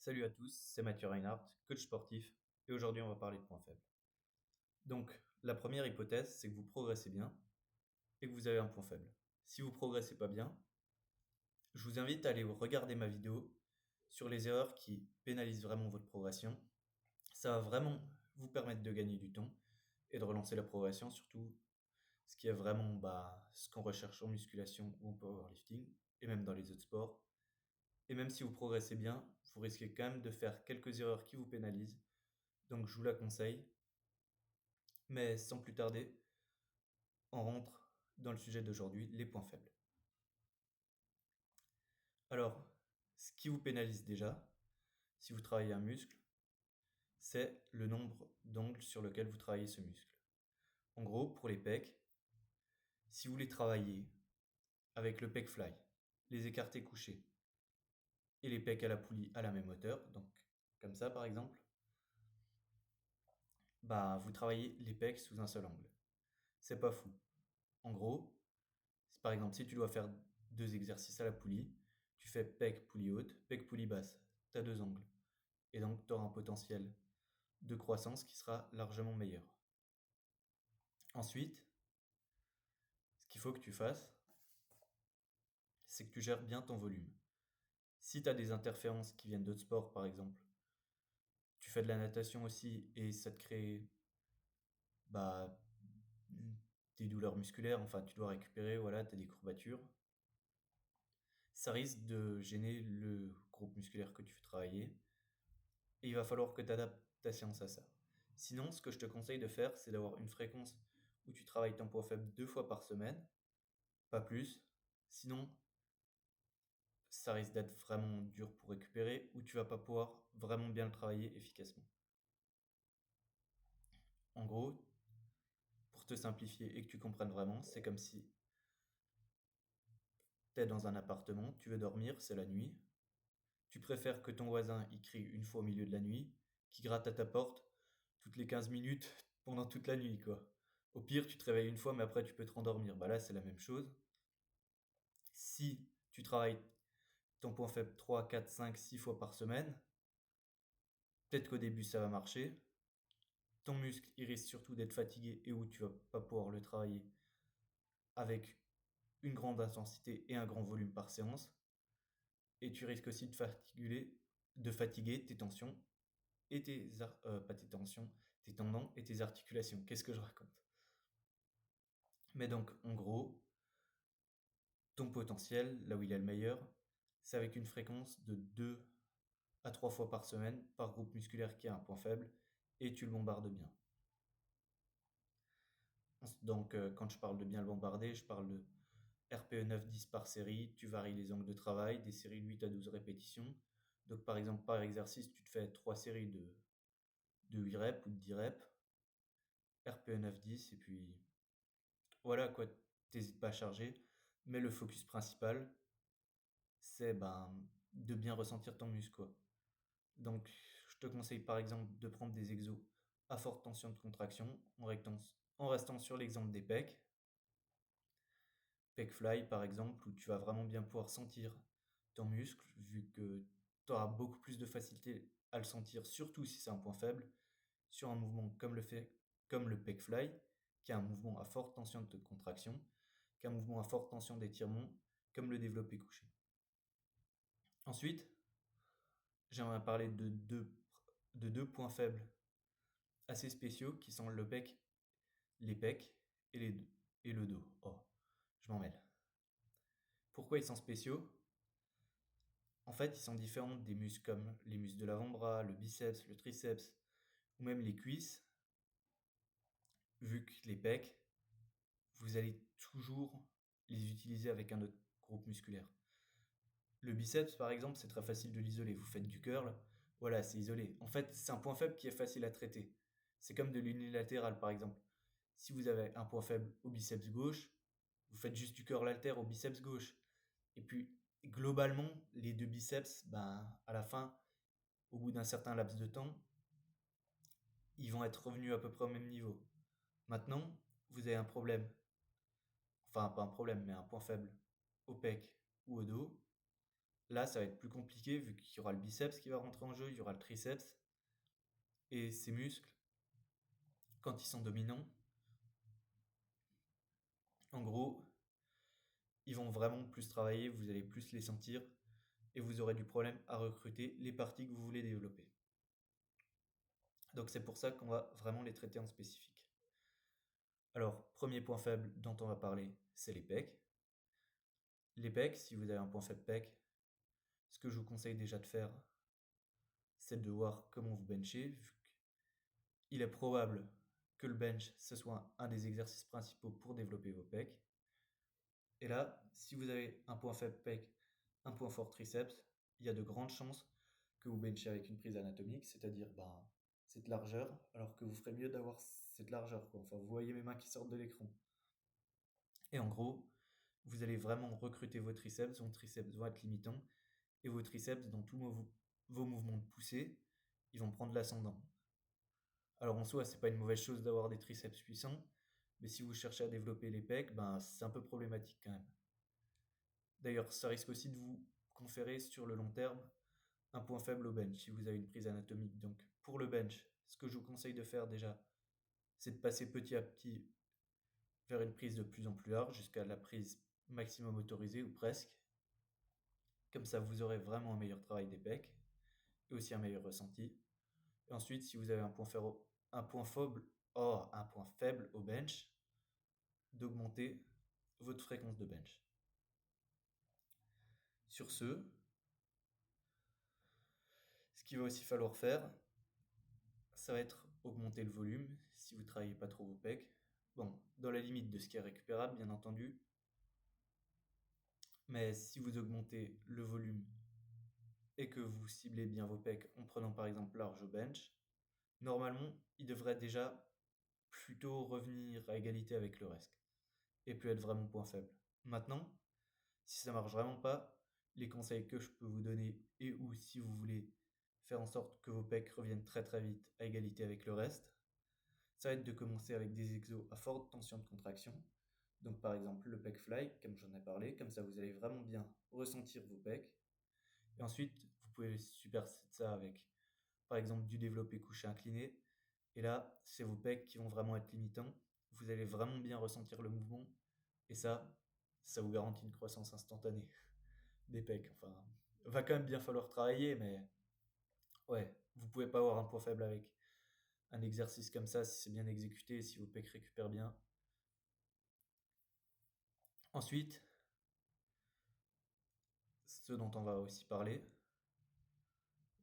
Salut à tous, c'est Mathieu Reinhardt, coach sportif, et aujourd'hui on va parler de points faibles. Donc, la première hypothèse, c'est que vous progressez bien et que vous avez un point faible. Si vous progressez pas bien, je vous invite à aller regarder ma vidéo sur les erreurs qui pénalisent vraiment votre progression. Ça va vraiment vous permettre de gagner du temps et de relancer la progression, surtout ce qui est vraiment ce qu'on recherche en musculation ou en powerlifting, et même dans les autres sports. Et même si vous progressez bien, vous risquez quand même de faire quelques erreurs qui vous pénalisent. Donc je vous la conseille. Mais sans plus tarder, on rentre dans le sujet d'aujourd'hui, les points faibles. Alors, ce qui vous pénalise déjà, si vous travaillez un muscle, c'est le nombre d'angles sur lequel vous travaillez ce muscle. En gros, pour les pecs, si vous les travaillez avec le pec fly, les écartés couchés et les pecs à la poulie à la même hauteur, donc comme ça par exemple, vous travaillez les pecs sous un seul angle. C'est pas fou. En gros, par exemple, si tu dois faire deux exercices à la poulie, tu fais pec poulie haute, pec poulie basse. Tu as deux angles. Et donc, tu auras un potentiel de croissance qui sera largement meilleur. Ensuite, ce qu'il faut que tu fasses, c'est que tu gères bien ton volume. Si tu as des interférences qui viennent d'autres sports, par exemple, tu fais de la natation aussi et ça te crée bah, des douleurs musculaires, enfin tu dois récupérer, voilà, tu as des courbatures, ça risque de gêner le groupe musculaire que tu fais travailler et il va falloir que tu adaptes ta séance à ça. Sinon, ce que je te conseille de faire, c'est d'avoir une fréquence où tu travailles ton poids faible 2 fois par semaine, pas plus. Sinon, ça risque d'être vraiment dur pour récupérer ou tu vas pas pouvoir vraiment bien le travailler efficacement. En gros, pour te simplifier et que tu comprennes vraiment, c'est comme si tu es dans un appartement, tu veux dormir, c'est la nuit. Tu préfères que ton voisin y crie une fois au milieu de la nuit, qui gratte à ta porte toutes les 15 minutes pendant toute la nuit, quoi. Au pire, tu te réveilles une fois, mais après tu peux te rendormir. Bah là, c'est la même chose. Si tu travailles ton point faible 3, 4, 5, 6 fois par semaine, peut-être qu'au début ça va marcher. Ton muscle, il risque surtout d'être fatigué et où tu vas pas pouvoir le travailler avec une grande intensité et un grand volume par séance. Et tu risques aussi de fatiguer tes tensions et pas tes tensions, tes tendons et tes articulations. Qu'est-ce que je raconte? Mais donc, en gros, ton potentiel, là où il est le meilleur, c'est avec une fréquence de 2 à 3 fois par semaine par groupe musculaire qui a un point faible et tu le bombardes bien. Donc, quand je parle de bien le bombarder, je parle de RPE 9-10 par série, tu varies les angles de travail, des séries de 8 à 12 répétitions. Donc, par exemple, par exercice, tu te fais 3 séries de 8 reps ou de 10 reps, RPE 9-10, et puis voilà quoi, t'hésites pas à charger. Mais le focus principal, c'est de bien ressentir ton muscle, quoi. Donc, je te conseille par exemple de prendre des exos à forte tension de contraction en restant sur l'exemple des pecs. Pec fly par exemple, où tu vas vraiment bien pouvoir sentir ton muscle, vu que tu auras beaucoup plus de facilité à le sentir, surtout si c'est un point faible, sur un mouvement comme le pec fly, qui est un mouvement à forte tension de contraction, qu'un mouvement à forte tension d'étirement, comme le développé couché. Ensuite, j'aimerais parler de deux points faibles assez spéciaux qui sont les pecs et le dos. Oh, je m'en mêle. Pourquoi ils sont spéciaux? En fait, ils sont différents des muscles comme les muscles de l'avant-bras, le biceps, le triceps ou même les cuisses, vu que les pecs, vous allez toujours les utiliser avec un autre groupe musculaire. Le biceps, par exemple, c'est très facile de l'isoler. Vous faites du curl, voilà, c'est isolé. En fait, c'est un point faible qui est facile à traiter. C'est comme de l'unilatéral, par exemple. Si vous avez un point faible au biceps gauche, vous faites juste du curl halter au biceps gauche. Et puis, globalement, les deux biceps, à la fin, au bout d'un certain laps de temps, ils vont être revenus à peu près au même niveau. Maintenant, vous avez un problème, enfin pas un problème, mais un point faible au pec ou au dos. Là, ça va être plus compliqué vu qu'il y aura le biceps qui va rentrer en jeu, il y aura le triceps. Et ces muscles, quand ils sont dominants, en gros, ils vont vraiment plus travailler, vous allez plus les sentir et vous aurez du problème à recruter les parties que vous voulez développer. Donc c'est pour ça qu'on va vraiment les traiter en spécifique. Alors, premier point faible dont on va parler, c'est les pecs. Les pecs, si vous avez un point faible pec, ce que je vous conseille déjà de faire, c'est de voir comment vous benchez, vu qu'il est probable que le bench, ce soit un des exercices principaux pour développer vos pecs. Et là, si vous avez un point faible pec, un point fort triceps, il y a de grandes chances que vous benchez avec une prise anatomique, c'est-à-dire cette largeur, alors que vous ferez mieux d'avoir cette largeur, quoi. Enfin, vous voyez mes mains qui sortent de l'écran. Et en gros, vous allez vraiment recruter vos triceps vont être limitants, et vos triceps, dans tous vos mouvements de poussée, ils vont prendre l'ascendant. Alors en soi, c'est pas une mauvaise chose d'avoir des triceps puissants, mais si vous cherchez à développer les pecs, c'est un peu problématique quand même. D'ailleurs, ça risque aussi de vous conférer sur le long terme un point faible au bench si vous avez une prise anatomique. Donc pour le bench, ce que je vous conseille de faire déjà, c'est de passer petit à petit vers une prise de plus en plus large jusqu'à la prise maximum autorisée ou presque. Comme ça, vous aurez vraiment un meilleur travail des pecs et aussi un meilleur ressenti. Et ensuite, si vous avez un point faible, un point faible au bench, d'augmenter votre fréquence de bench. Sur ce qu'il va aussi falloir faire, ça va être augmenter le volume si vous ne travaillez pas trop vos pecs. Bon, dans la limite de ce qui est récupérable, bien entendu. Mais si vous augmentez le volume et que vous ciblez bien vos pecs en prenant par exemple large au bench, normalement, il devrait déjà plutôt revenir à égalité avec le reste et plus être vraiment point faible. Maintenant, si ça marche vraiment pas, les conseils que je peux vous donner et ou si vous voulez faire en sorte que vos pecs reviennent très très vite à égalité avec le reste, ça va être de commencer avec des exos à forte tension de contraction. Donc par exemple le pec fly, comme j'en ai parlé, comme ça vous allez vraiment bien ressentir vos pecs. Et ensuite, vous pouvez superséder ça avec par exemple du développé couché incliné. Et là, c'est vos pecs qui vont vraiment être limitants. Vous allez vraiment bien ressentir le mouvement. Et ça vous garantit une croissance instantanée des pecs. Enfin, va quand même bien falloir travailler, mais ouais, vous pouvez pas avoir un point faible avec un exercice comme ça si c'est bien exécuté et si vos pecs récupèrent bien. Ensuite, ce dont on va aussi parler,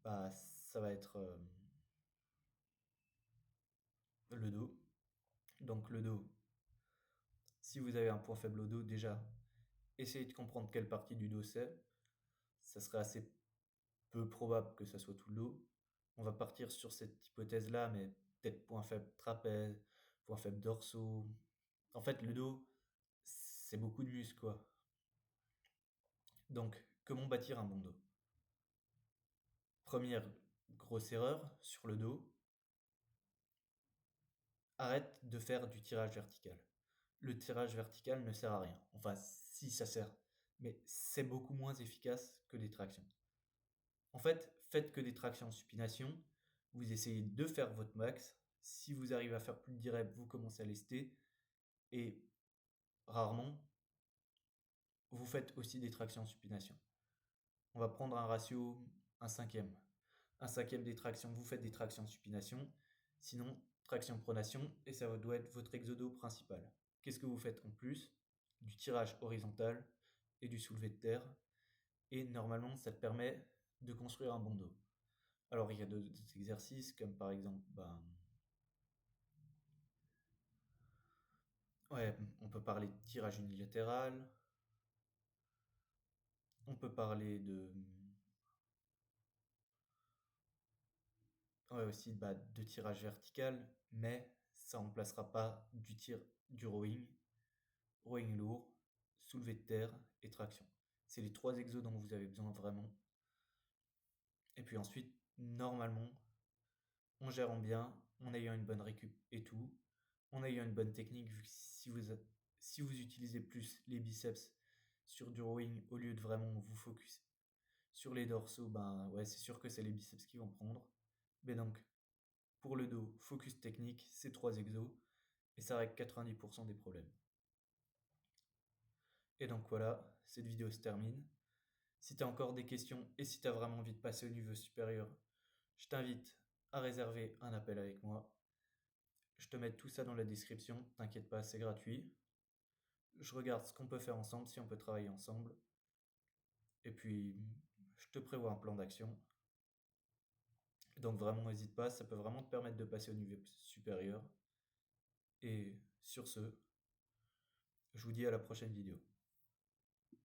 ça va être le dos. Donc le dos, si vous avez un point faible au dos, déjà, essayez de comprendre quelle partie du dos c'est. Ça serait assez peu probable que ça soit tout le dos. On va partir sur cette hypothèse-là, mais peut-être point faible trapèze, point faible dorsaux. En fait, le dos, c'est beaucoup de muscles, quoi. Donc, comment bâtir un bon dos? Première grosse erreur sur le dos, arrête de faire du tirage vertical. Le tirage vertical ne sert à rien. Enfin, si ça sert, mais c'est beaucoup moins efficace que des tractions. En fait, faites que des tractions en supination, vous essayez de faire votre max. Si vous arrivez à faire plus de 10 reps, vous commencez à lester. Et rarement, vous faites aussi des tractions en supination. On va prendre un ratio, un cinquième. Un cinquième des tractions, vous faites des tractions en supination. Sinon, traction pronation, et ça doit être votre exodo principal. Qu'est-ce que vous faites en plus? Du tirage horizontal et du soulevé de terre. Et normalement, ça te permet de construire un bon dos. Alors, il y a d'autres exercices, comme par exemple, on peut parler de tirage unilatéral, on peut parler aussi de tirage vertical, mais ça ne remplacera pas du rowing lourd, soulevé de terre et traction. C'est les 3 exos dont vous avez besoin vraiment. Et puis ensuite, normalement, en gérant bien, en ayant une bonne récup et tout, en ayant une bonne technique, vu que si vous utilisez plus les biceps sur du rowing au lieu de vraiment vous focus Sur les dorsaux, ben ouais, c'est sûr que c'est les biceps qui vont prendre. Mais donc, pour le dos, focus technique, c'est 3 exos, et ça règle 90% des problèmes. Et donc voilà, cette vidéo se termine. Si tu as encore des questions et si tu as vraiment envie de passer au niveau supérieur, je t'invite à réserver un appel avec moi. Je te mets tout ça dans la description, t'inquiète pas, c'est gratuit. Je regarde ce qu'on peut faire ensemble, si on peut travailler ensemble. Et puis, je te prévois un plan d'action. Donc vraiment, n'hésite pas, ça peut vraiment te permettre de passer au niveau supérieur. Et sur ce, je vous dis à la prochaine vidéo.